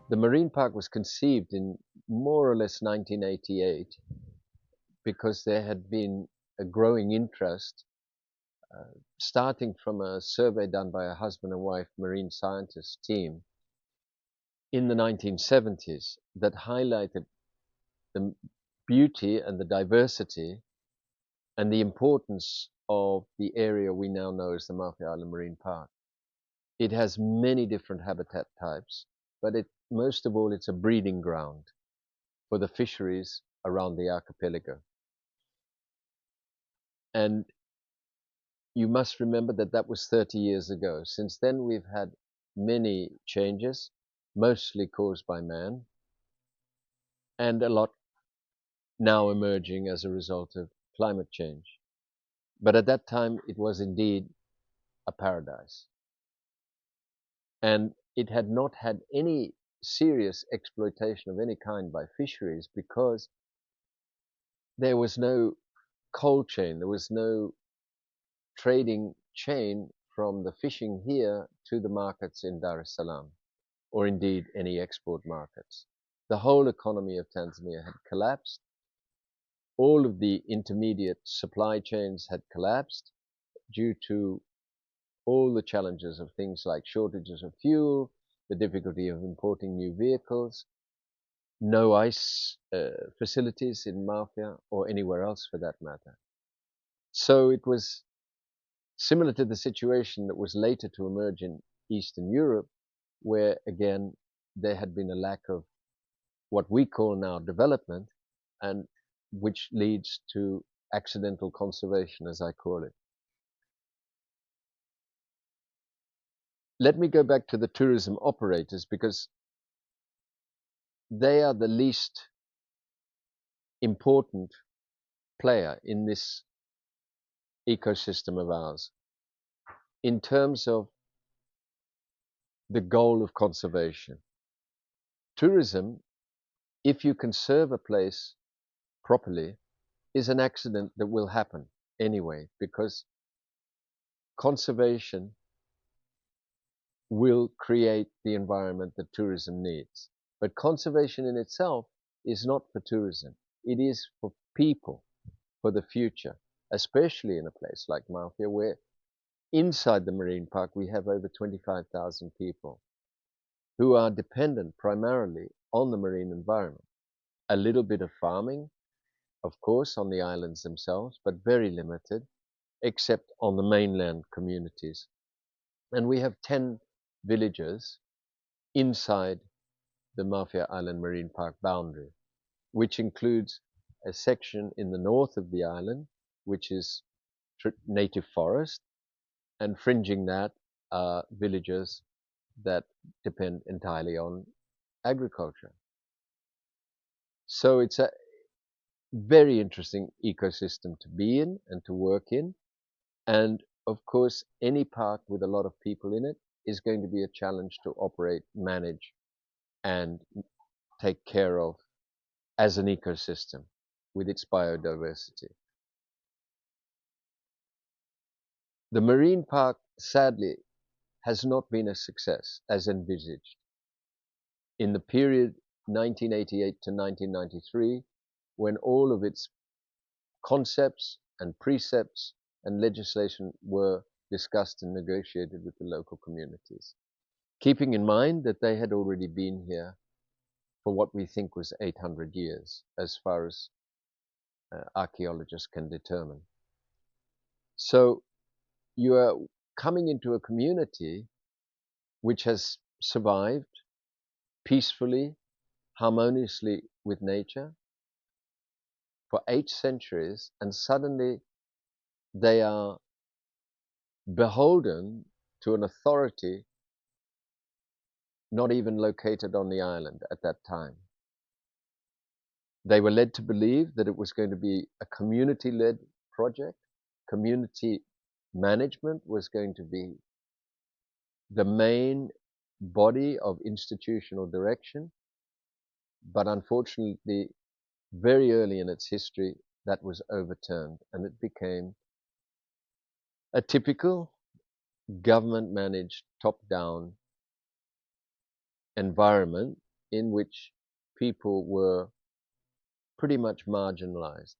The marine park was conceived in more or less 1988 because there had been a growing interest, starting from a survey done by a husband and wife marine scientist team in the 1970s that highlighted the beauty and the diversity and the importance of the area we now know as the Mafia Island Marine Park. It has many different habitat types, but most of all, it's a breeding ground for the fisheries around the archipelago. And you must remember that that was 30 years ago. Since then, we've had many changes, mostly caused by man, and a lot now emerging as a result of climate change. But at that time, it was indeed a paradise. And it had not had any serious exploitation of any kind by fisheries because there was no cold chain, there was no trading chain from the fishing here to the markets in Dar es Salaam, or indeed any export markets. The whole economy of Tanzania had collapsed. All of the intermediate supply chains had collapsed due to all the challenges of things like shortages of fuel, the difficulty of importing new vehicles, no ice facilities in Mafia or anywhere else for that matter. So it was similar to the situation that was later to emerge in Eastern Europe, where again there had been a lack of what we call now development, and which leads to accidental conservation, as I call it. Let me go back to the tourism operators because they are the least important player in this ecosystem of ours in terms of the goal of conservation. Tourism, if you conserve a place properly, is an accident that will happen anyway, because conservation will create the environment that tourism needs. But conservation in itself is not for tourism. It is for people, for the future, especially in a place like Mafia, where inside the marine park we have over 25,000 people who are dependent primarily on the marine environment. A little bit of farming, of course, on the islands themselves, but very limited, except on the mainland communities. And we have 10 villages inside the Mafia Island Marine Park boundary, which includes a section in the north of the island, which is native forest, and fringing that are villages that depend entirely on agriculture. So it's a very interesting ecosystem to be in and to work in. And of course, any park with a lot of people in it is going to be a challenge to operate, manage, and take care of as an ecosystem with its biodiversity. The marine park, sadly, has not been a success as envisaged. In the period 1988 to 1993, when all of its concepts and precepts and legislation were discussed and negotiated with the local communities, keeping in mind that they had already been here for what we think was 800 years, as far as archaeologists can determine. So you are coming into a community which has survived peacefully, harmoniously with nature for 8 centuries, and suddenly they are beholden to an authority not even located on the island at that time. They were led to believe that it was going to be a community-led project. Community management was going to be the main body of institutional direction, but unfortunately, very early in its history, that was overturned, and it became a typical government-managed, top-down environment in which people were pretty much marginalized.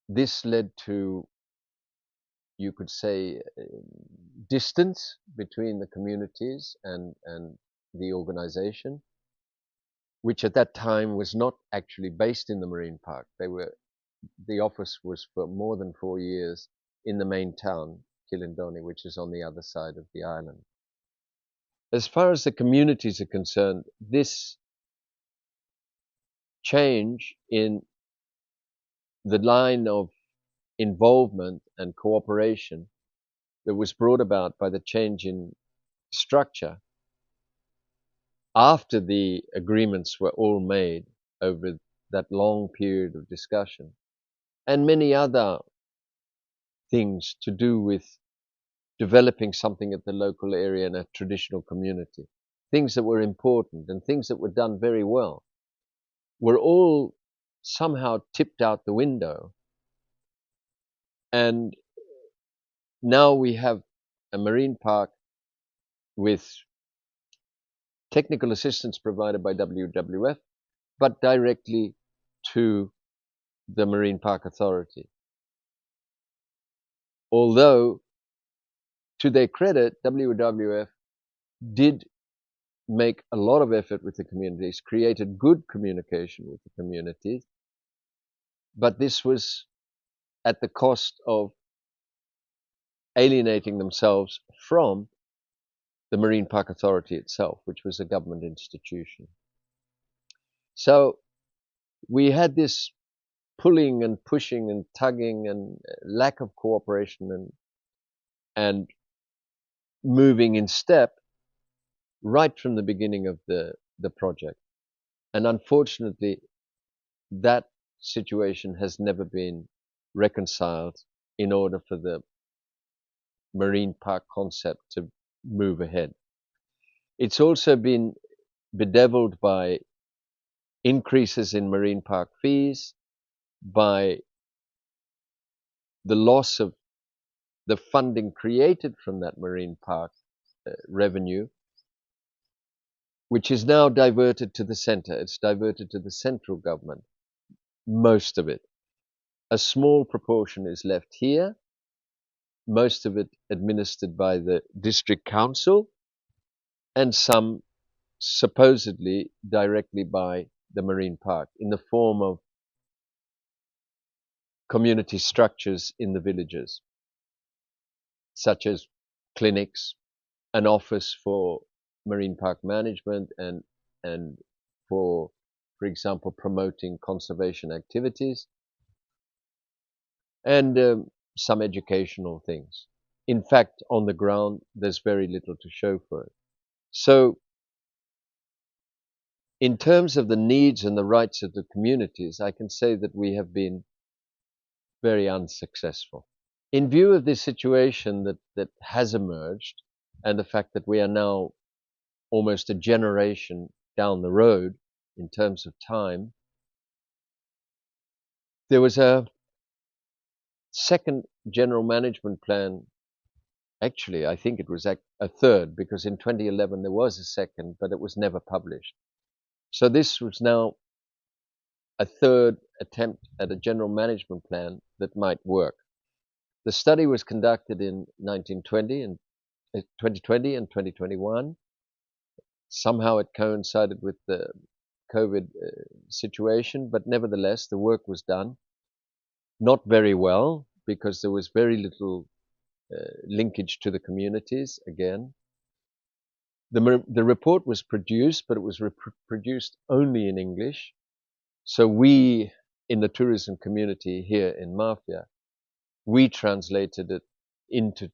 This led to, you could say, distance between the communities and the organization, which at that time was not actually based in the marine park. The office was for more than 4 years in the main town, Kilindoni, which is on the other side of the island. As far as the communities are concerned, this change in the line of involvement and cooperation that was brought about by the change in structure after the agreements were all made over that long period of discussion, and many other things to do with developing something at the local area and a traditional community, things that were important and things that were done very well, were all somehow tipped out the window. And now we have a marine park with technical assistance provided by WWF, but directly to the Marine Park Authority. Although, to their credit, WWF did make a lot of effort with the communities, created good communication with the communities, but this was at the cost of alienating themselves from the Marine Park Authority itself, which was a government institution. So we had this pulling and pushing and tugging and lack of cooperation and moving in step right from the beginning of the project. And unfortunately, that situation has never been reconciled in order for the marine park concept to move ahead. It's also been bedeviled by increases in marine park fees, by the loss of the funding created from that marine park revenue, which is now diverted to the center. It's diverted to the central government, most of it. A small proportion is left here, most of it administered by the district council, and some supposedly directly by the marine park in the form of community structures in the villages, such as clinics, an office for marine park management and for example, promoting conservation activities, and some educational things. In fact, on the ground, there's very little to show for it. So, in terms of the needs and the rights of the communities, I can say that we have been very unsuccessful. In view of this situation that has emerged, and the fact that we are now almost a generation down the road in terms of time, there was a second general management plan. Actually, I think it was a third, because in 2011 there was a second, but it was never published. So this was now a third attempt at a general management plan that might work. The study was conducted in 2020 and 2021. Somehow it coincided with the COVID situation, but nevertheless the work was done. Not very well, because there was very little linkage to the communities again. The report was produced, but it was produced only in English. So we, in the tourism community here in Mafia, we translated it into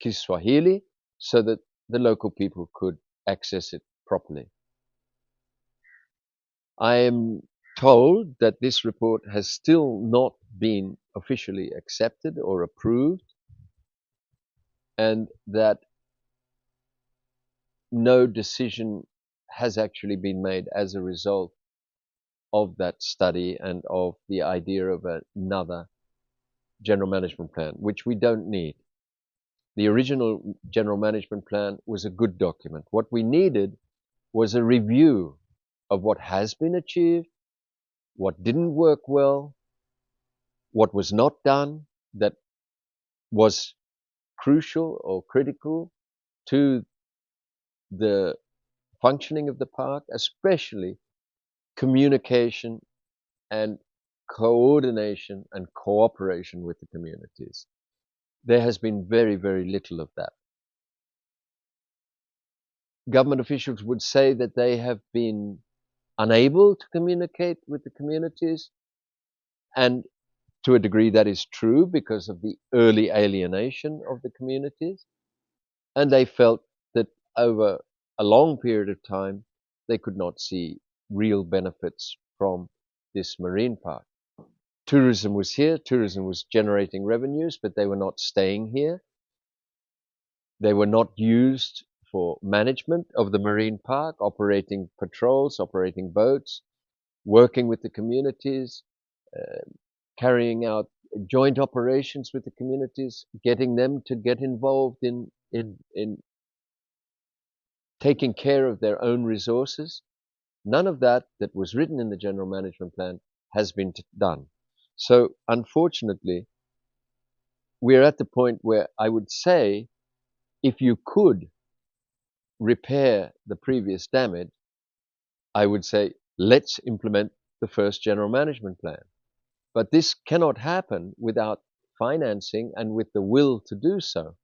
Kiswahili so that the local people could access it properly. I am told that this report has still not been officially accepted or approved, and that no decision has actually been made as a result of that study and of the idea of another general management plan, which we don't need. The original general management plan was a good document. What we needed was a review of what has been achieved, what didn't work well, what was not done that was crucial or critical to the functioning of the park, especially communication and coordination and cooperation with the communities. There has been very, very little of that. Government officials would say that they have been unable to communicate with the communities, and to a degree that is true because of the early alienation of the communities, and they felt that over a long period of time they could not see real benefits from this marine park. Tourism was here, tourism was generating revenues, but they were not staying here. They were not used for management of the marine park, operating patrols, operating boats, working with the communities, carrying out joint operations with the communities, getting them to get involved in taking care of their own resources. None of that that was written in the general management plan has been done. So unfortunately, we're at the point where I would say if you could repair the previous damage, I would say let's implement the first general management plan. But this cannot happen without financing and with the will to do so,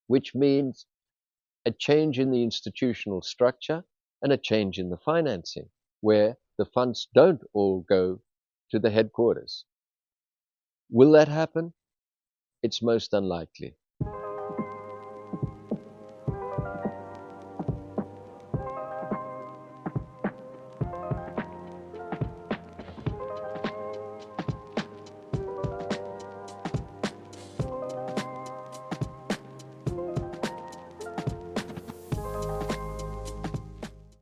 which means a change in the institutional structure and a change in the financing, where the funds don't all go to the headquarters. Will that happen? It's most unlikely.